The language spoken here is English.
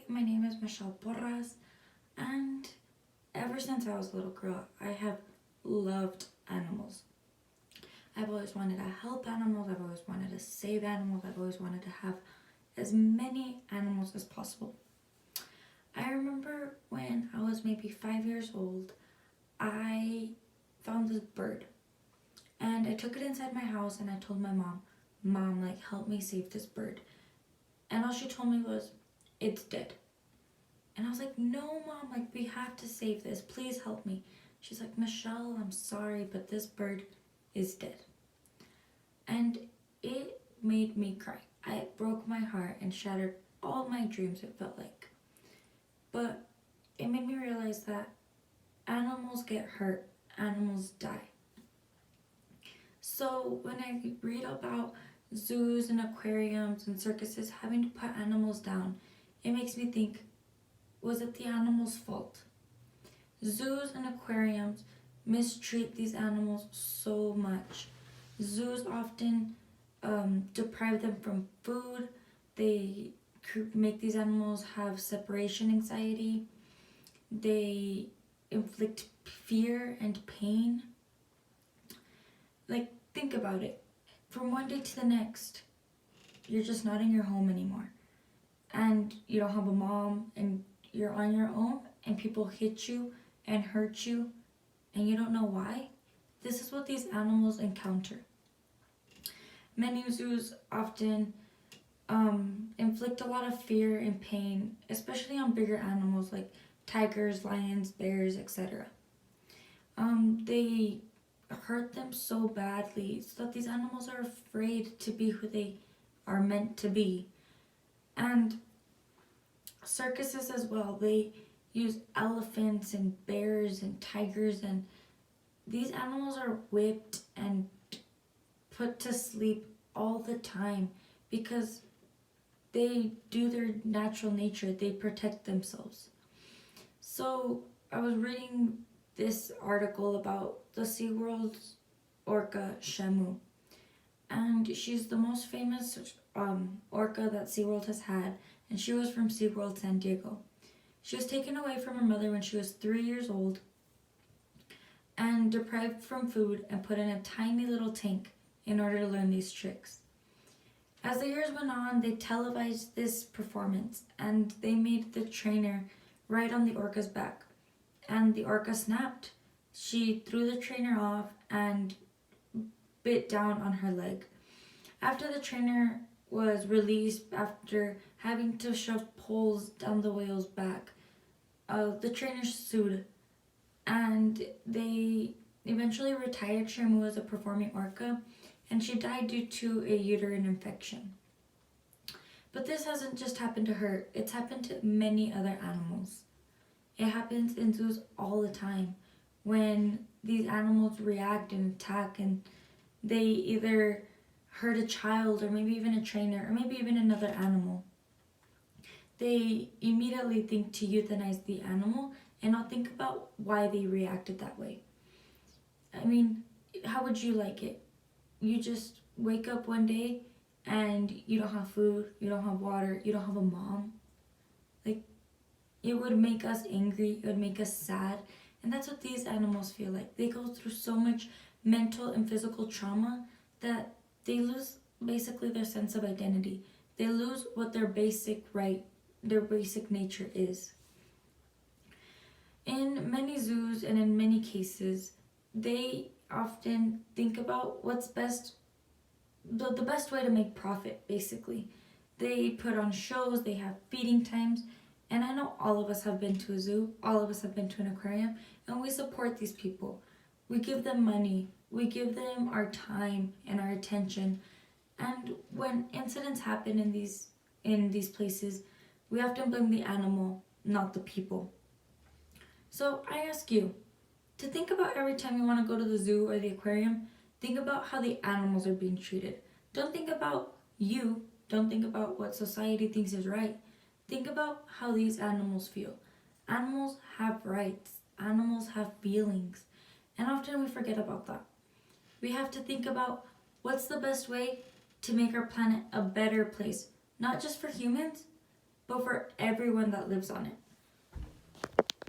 my name is Michelle Porras, and ever since I was a little girl, I have loved animals. I've always wanted to help animals, I've always wanted to save animals, I've always wanted to have as many animals as possible. I remember when I was maybe 5 years old, I found this bird, and I took it inside my house and I told my Mom, like, help me save this bird. And all she told me was, it's dead. And I was like, no, Mom, like, we have to save this. Please help me. She's like, Michelle, I'm sorry, but this bird is dead. And it made me cry. It broke my heart and shattered all my dreams, it felt like. But it made me realize that animals get hurt, animals die. So when I read about zoos and aquariums and circuses having to put animals down, it makes me think, was it the animals' fault? Zoos and aquariums mistreat these animals so much. Zoos often deprive them from food. They make these animals have separation anxiety. They inflict fear and pain. Like, think about it. From one day to the next, you're just not in your home anymore. And you don't have a mom, and you're on your own, and people hit you and hurt you, and you don't know why. This is what these animals encounter. Many zoos often inflict a lot of fear and pain, especially on bigger animals like tigers, lions, bears, etc. They hurt them so badly so that these animals are afraid to be who they are meant to be. And circuses as well, they use elephants and bears and tigers, and these animals are whipped and put to sleep all the time because they do their natural nature, they protect themselves. So I was reading this article about the SeaWorld's orca Shamu, and she's the most famous orca that SeaWorld has had, and she was from SeaWorld San Diego. She was taken away from her mother when she was 3 years old and deprived from food and put in a tiny little tank in order to learn these tricks. As the years went on, they televised this performance, and they made the trainer ride on the orca's back, and the orca snapped. She threw the trainer off and bit down on her leg. After the trainer was released, after having to shove poles down the whale's back, the trainer sued, and they eventually retired Shamu as a performing orca, and she died due to a uterine infection. But this hasn't just happened to her, it's happened to many other animals. It happens in zoos all the time when these animals react and attack, and they either hurt a child or maybe even a trainer or maybe even another animal. They immediately think to euthanize the animal and not think about why they reacted that way. I mean, how would you like it? You just wake up one day and you don't have food, you don't have water, you don't have a mom. Like, it would make us angry, it would make us sad, and that's what these animals feel like. They go through so much mental and physical trauma that they lose basically their sense of identity. They lose what their basic nature is. In many zoos and in many cases, they often think about what's best, the best way to make profit, basically. They put on shows, they have feeding times, and I know all of us have been to a zoo, all of us have been to an aquarium, and we support these people. We give them money, we give them our time and our attention, and when incidents happen in these places, we often blame the animal, not the people. So I ask you to think about every time you want to go to the zoo or the aquarium, think about how the animals are being treated. Don't think about you, don't think about what society thinks is right. Think about how these animals feel. Animals have rights, animals have feelings, and often we forget about that. We have to think about what's the best way to make our planet a better place, not just for humans, but for everyone that lives on it.